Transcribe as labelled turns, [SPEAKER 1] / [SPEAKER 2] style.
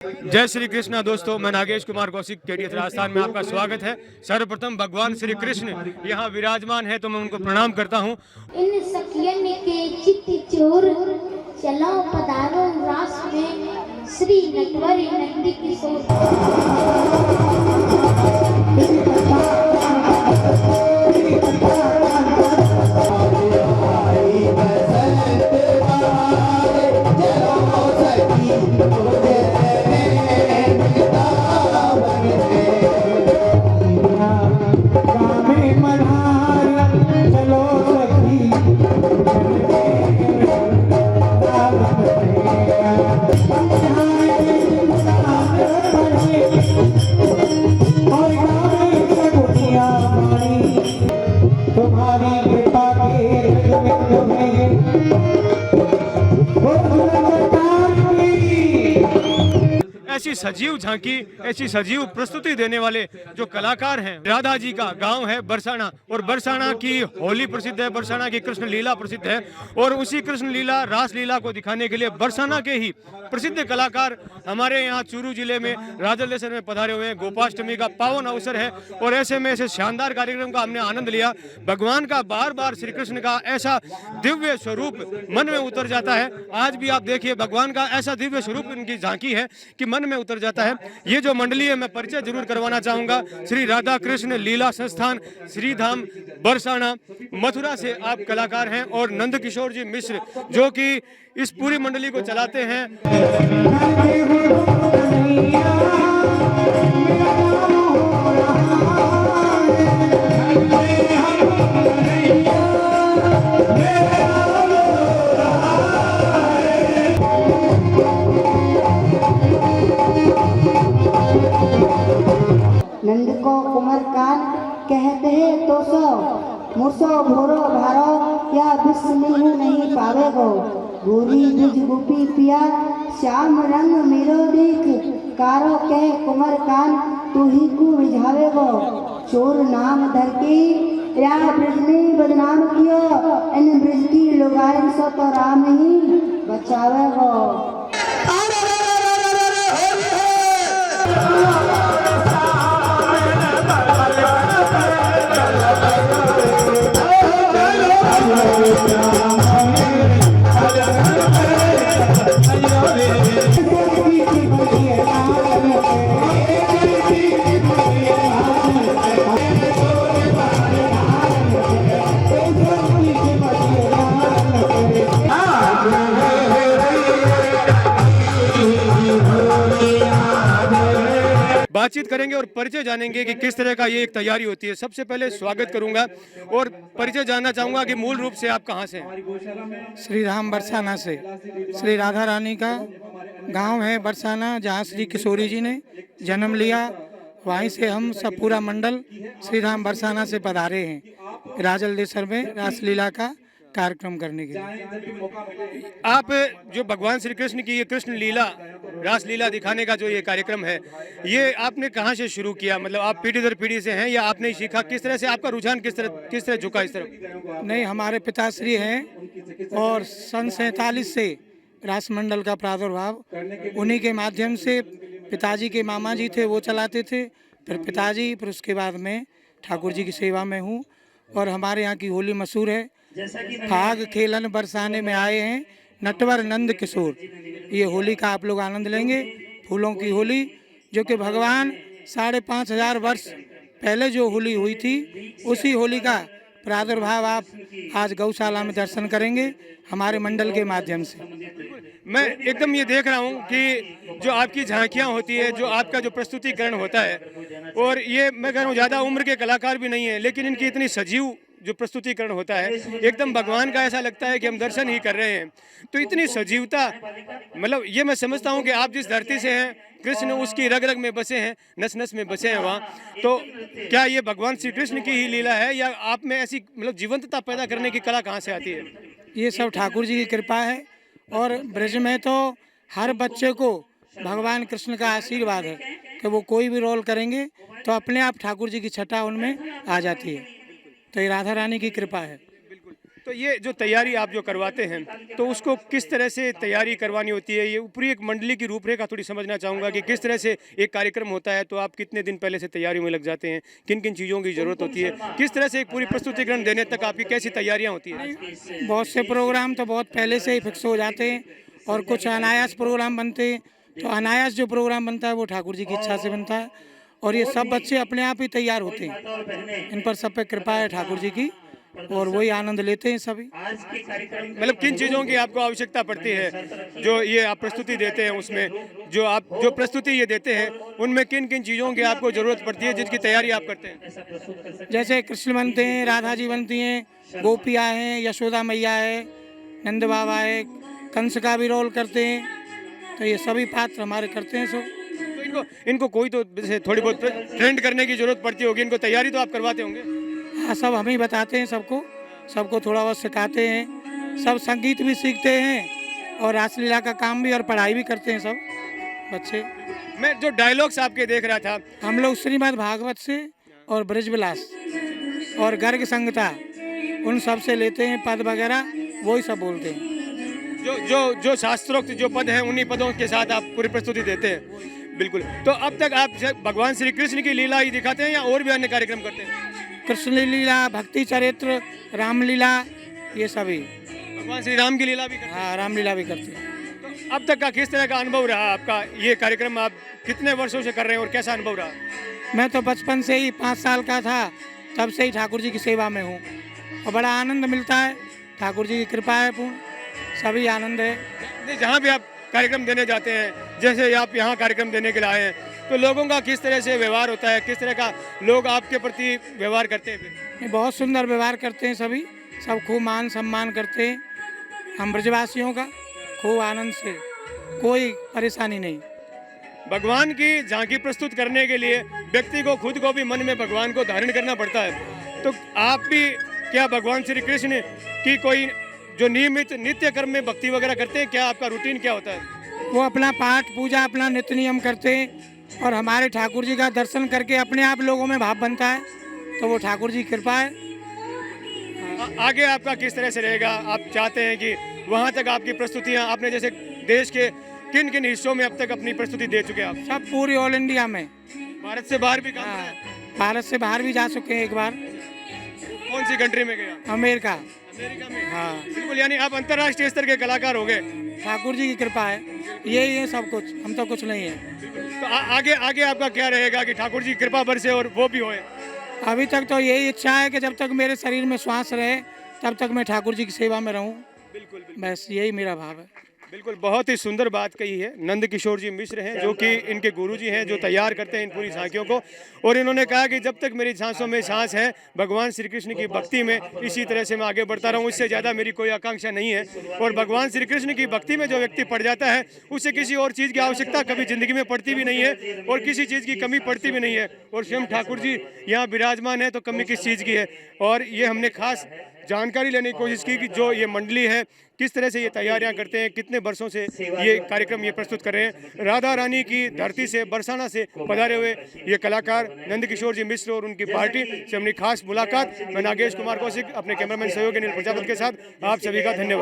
[SPEAKER 1] जय श्री कृष्णा दोस्तों, मैं नागेश कुमार कौशिक केडीएस राजस्थान में आपका स्वागत है। सर्वप्रथम भगवान श्री कृष्ण यहाँ विराजमान है तो मैं उनको प्रणाम करता हूँ।
[SPEAKER 2] इन सखियन के चित्त चोर चलो पधारो रास में श्री नटवर नंदी किशोर।
[SPEAKER 1] ऐसी सजीव झांकी, ऐसी सजीव प्रस्तुति देने वाले जो कलाकार हैं। राधा जी का गांव है बरसाना और बरसाना की होली प्रसिद्ध है, बरसाना की कृष्ण लीला प्रसिद्ध है और उसी कृष्ण लीला रास लीला को दिखाने के लिए बरसाना के ही प्रसिद्ध कलाकार हमारे यहाँ चूरू जिले में राजलदेसर में पधारे हुए हैं। गोपाष्टमी का पावन अवसर है और ऐसे में ऐसे शानदार कार्यक्रम का हमने आनंद लिया। भगवान का बार बार श्री कृष्ण का ऐसा दिव्य स्वरूप मन में उतर जाता है। आज भी आप देखिए भगवान का ऐसा दिव्य स्वरूप इनकी झांकी है कि मन में उतर जाता है। ये जो मंडली है मैं परिचय जरूर करवाना चाहूंगा। श्री राधा कृष्ण लीला संस्थान श्रीधाम बरसाना मथुरा से आप कलाकार हैं और नंद किशोर जी मिश्र जो कि इस पूरी मंडली को चलाते हैं।
[SPEAKER 3] नंद को कुमार कान कहते हैं तो सो मुसो भोरो भारो या बिस्मिल नहीं पावेगो। गोरी ब्रिज गोपी पिया श्याम रंग मेरो देख कारो कह कुमार कान तू ही को रिझावेगो। चोर नाम धर के या ब्रिज में बदनाम कियो इन ब्रिज की लुगाइन सो तो राम ही बचावेगो।
[SPEAKER 1] बातचीत करेंगे और परिचय जानेंगे कि किस तरह का ये एक तैयारी होती है। सबसे पहले स्वागत करूंगा और परिचय जानना चाहूंगा कि मूल रूप से आप कहां से हैं?
[SPEAKER 4] श्री राम बरसाना से। श्री राधा रानी का गांव है बरसाना जहां श्री किशोरी जी ने जन्म लिया। वहीं से हम सब पूरा मंडल श्री राम बरसाना से पधारे हैं राजलदेसर में रासलीला का कार्यक्रम करने के लिए।
[SPEAKER 1] आप जो भगवान श्री कृष्ण की ये कृष्ण लीला रास लीला दिखाने का जो ये कार्यक्रम है, ये आपने कहाँ से शुरू किया? मतलब आप पीढ़ी दर पीढ़ी से हैं या आपने ही सीखा? किस तरह से आपका रुझान किस तरह झुका इस तरफ?
[SPEAKER 4] नहीं, हमारे पिताश्री हैं और सन 47 से रास मंडल का प्रादुर्भाव उन्हीं के माध्यम से। पिताजी के मामा जी थे वो चलाते थे, फिर पिताजी, फिर उसके बाद में ठाकुर जी की सेवा में हूँ। और हमारे यहाँ की होली मशहूर है। फाग खेलन बरसाने में आए हैं नटवर नंद किशोर। ये होली का आप लोग आनंद लेंगे। फूलों की होली जो कि भगवान 5,500 वर्ष पहले जो होली हुई थी उसी होली का प्रादुर्भाव आप आज गौशाला में दर्शन करेंगे हमारे मंडल के माध्यम से।
[SPEAKER 1] मैं एकदम ये देख रहा हूँ कि जो आपकी झांकियाँ होती है, जो आपका जो प्रस्तुतिकरण होता है, और ये मैं कह रहा हूँ ज़्यादा उम्र के कलाकार भी नहीं है लेकिन इनकी इतनी सजीव जो प्रस्तुतिकरण होता है एकदम भगवान का ऐसा लगता है कि हम दर्शन ही कर रहे हैं। तो इतनी सजीवता, मतलब ये मैं समझता हूँ कि आप जिस धरती से हैं कृष्ण उसकी रग रग में बसे हैं, नस नस में बसे हैं वहाँ। तो क्या ये भगवान श्री कृष्ण की ही लीला है या आप में ऐसी मतलब जीवंतता पैदा करने की कला कहाँ से आती है?
[SPEAKER 4] ये सब ठाकुर जी की कृपा है। और ब्रज में तो हर बच्चे को भगवान कृष्ण का आशीर्वाद है कि वो कोई भी रोल करेंगे तो अपने आप ठाकुर जी की छटा उनमें आ जाती है। तो ये राधा रानी की कृपा है।
[SPEAKER 1] तो ये जो तैयारी आप जो करवाते हैं तो उसको किस तरह से तैयारी करवानी होती है? ये पूरी एक मंडली की रूपरेखा थोड़ी समझना चाहूँगा कि किस तरह से एक कार्यक्रम होता है, तो आप कितने दिन पहले से तैयारी में लग जाते हैं, किन किन चीज़ों की ज़रूरत होती है, किस तरह से एक पूरी प्रस्तुतिकरण देने तक आपकी कैसी तैयारियाँ होती हैं?
[SPEAKER 4] बहुत से प्रोग्राम तो बहुत पहले से ही फिक्स हो जाते हैं और कुछ अनायास प्रोग्राम बनते हैं। तो अनायास जो प्रोग्राम बनता है वो ठाकुर जी की इच्छा से बनता है और ये सब बच्चे अपने आप ही तैयार होते हैं। इन पर सब पे कृपा है ठाकुर जी की और वही आनंद लेते हैं सभी।
[SPEAKER 1] मतलब किन चीज़ों की आपको आवश्यकता पड़ती है जो ये आप प्रस्तुति देते हैं, उसमें जो प्रस्तुति ये देते हैं उनमें किन किन चीज़ों की आपको ज़रूरत पड़ती है जिसकी तैयारी आप करते हैं?
[SPEAKER 4] जैसे कृष्ण बनते हैं, राधा जी बनती हैं, गोपियाँ हैं, यशोदा मैया है, नंद बाबा है, कंस का भी रोल करते हैं। तो ये सभी पात्र हमारे करते हैं सब।
[SPEAKER 1] तो इनको कोई तो जैसे थोड़ी बहुत ट्रेंड करने की ज़रूरत पड़ती होगी, इनको तैयारी तो आप करवाते होंगे?
[SPEAKER 4] हाँ, सब हम ही बताते हैं सबको थोड़ा बहुत सिखाते हैं। सब संगीत भी सीखते हैं और रासलीला का काम भी और पढ़ाई भी करते हैं सब बच्चे।
[SPEAKER 1] मैं जो डायलॉग्स आपके देख रहा था,
[SPEAKER 4] हम लोग श्रीमद् भागवत से और ब्रजविलास और गर्ग संहिता उन सब से लेते हैं पद वगैरह, वही सब बोलते हैं।
[SPEAKER 1] जो शास्त्रोक्त जो पद हैं उन्हीं पदों के साथ आप पूरी प्रस्तुति देते हैं। बिल्कुल। तो अब तक आप भगवान श्री कृष्ण की लीला ही दिखाते हैं या और भी अन्य कार्यक्रम करते हैं?
[SPEAKER 4] कृष्ण लीला, भक्ति चरित्र, रामलीला, ये सभी।
[SPEAKER 1] भगवान श्री राम की लीला भी करते हैं?
[SPEAKER 4] हाँ, रामलीला भी करते हैं।
[SPEAKER 1] तो अब तक का किस तरह का अनुभव रहा आपका? ये कार्यक्रम आप कितने वर्षों से कर रहे हैं और कैसा अनुभव रहा?
[SPEAKER 4] मैं तो बचपन से ही 5 साल का था तब से ही ठाकुर जी की सेवा में हूँ और बड़ा आनंद मिलता है। ठाकुर जी की कृपा है पूर्ण, सभी आनंद है।
[SPEAKER 1] जहाँ भी आप कार्यक्रम देने जाते हैं, जैसे आप यहाँ कार्यक्रम देने के लिए आए हैं, तो लोगों का किस तरह से व्यवहार होता है, किस तरह का लोग आपके प्रति व्यवहार करते हैं? फिर
[SPEAKER 4] बहुत सुंदर व्यवहार करते हैं सभी, सब खूब मान सम्मान करते हैं हम ब्रजवासियों का, खूब आनंद से, कोई परेशानी नहीं।
[SPEAKER 1] भगवान की झांकी प्रस्तुत करने के लिए व्यक्ति को खुद को भी मन में भगवान को धारण करना पड़ता है। तो आप भी क्या भगवान श्री कृष्ण की कोई जो नियमित नित्य कर्म में भक्ति वगैरह करते हैं? क्या आपका रूटीन क्या होता है?
[SPEAKER 4] वो अपना पाठ पूजा अपना नित्य नियम करते हैं और हमारे ठाकुर जी का दर्शन करके अपने आप लोगों में भाव बनता है, तो वो ठाकुर जी की कृपा है।
[SPEAKER 1] आगे आपका किस तरह से रहेगा? आप चाहते हैं कि वहाँ तक आपकी प्रस्तुतियाँ, आपने जैसे देश के किन किन हिस्सों में अब तक अपनी प्रस्तुति दे चुके हैं आप?
[SPEAKER 4] सब पूरी ऑल इंडिया में।
[SPEAKER 1] भारत से बाहर भी काम
[SPEAKER 4] हाँ,
[SPEAKER 1] किया है?
[SPEAKER 4] भारत से बाहर भी जा चुके हैं एक बार।
[SPEAKER 1] कौन सी कंट्री में गया?
[SPEAKER 4] अमेरिका।
[SPEAKER 1] अमेरिका में?
[SPEAKER 4] हाँ,
[SPEAKER 1] बिल्कुल। यानी आप अंतर्राष्ट्रीय स्तर के कलाकार हो गए।
[SPEAKER 4] ठाकुर जी की कृपा है, यही है सब कुछ, हम तो कुछ नहीं है।
[SPEAKER 1] तो आगे आपका क्या रहेगा कि ठाकुर जी की कृपा बरसे और वो भी होए?
[SPEAKER 4] अभी तक तो यही इच्छा है कि जब तक मेरे शरीर में श्वास रहे तब तक मैं ठाकुर जी की सेवा में रहूं।
[SPEAKER 1] बिल्कुल।
[SPEAKER 4] बस यही मेरा भाव है।
[SPEAKER 1] बिल्कुल, बहुत ही सुंदर बात कही है। नंद किशोर जी मिश्र हैं जो कि इनके गुरुजी हैं, जो तैयार करते हैं इन पूरी झांकियों को, और इन्होंने कहा कि जब तक मेरी सांसों में सांस है भगवान श्री कृष्ण की भक्ति में इसी तरह से मैं आगे बढ़ता रहूं, इससे ज़्यादा मेरी कोई आकांक्षा नहीं है। और भगवान श्री कृष्ण की भक्ति में जो व्यक्ति पड़ जाता है उससे किसी और चीज़ की आवश्यकता कभी ज़िंदगी में पड़ती भी नहीं है और किसी चीज़ की कमी पड़ती भी नहीं है। और स्वयं ठाकुर जी यहाँ विराजमान है तो कमी किस चीज़ की है। और ये हमने खास जानकारी लेने की कोशिश की कि जो ये मंडली है किस तरह से ये तैयारियां करते हैं, कितने वर्षों से ये कार्यक्रम ये प्रस्तुत कर रहे हैं। राधा रानी की धरती से, बरसाना से पधारे हुए ये कलाकार नंद किशोर जी मिश्र और उनकी पार्टी से अपनी खास मुलाकात। मैं नागेश कुमार कौशिक अपने कैमरामैन सहयोगी अनिल प्रजापति के साथ आप सभी का धन्यवाद।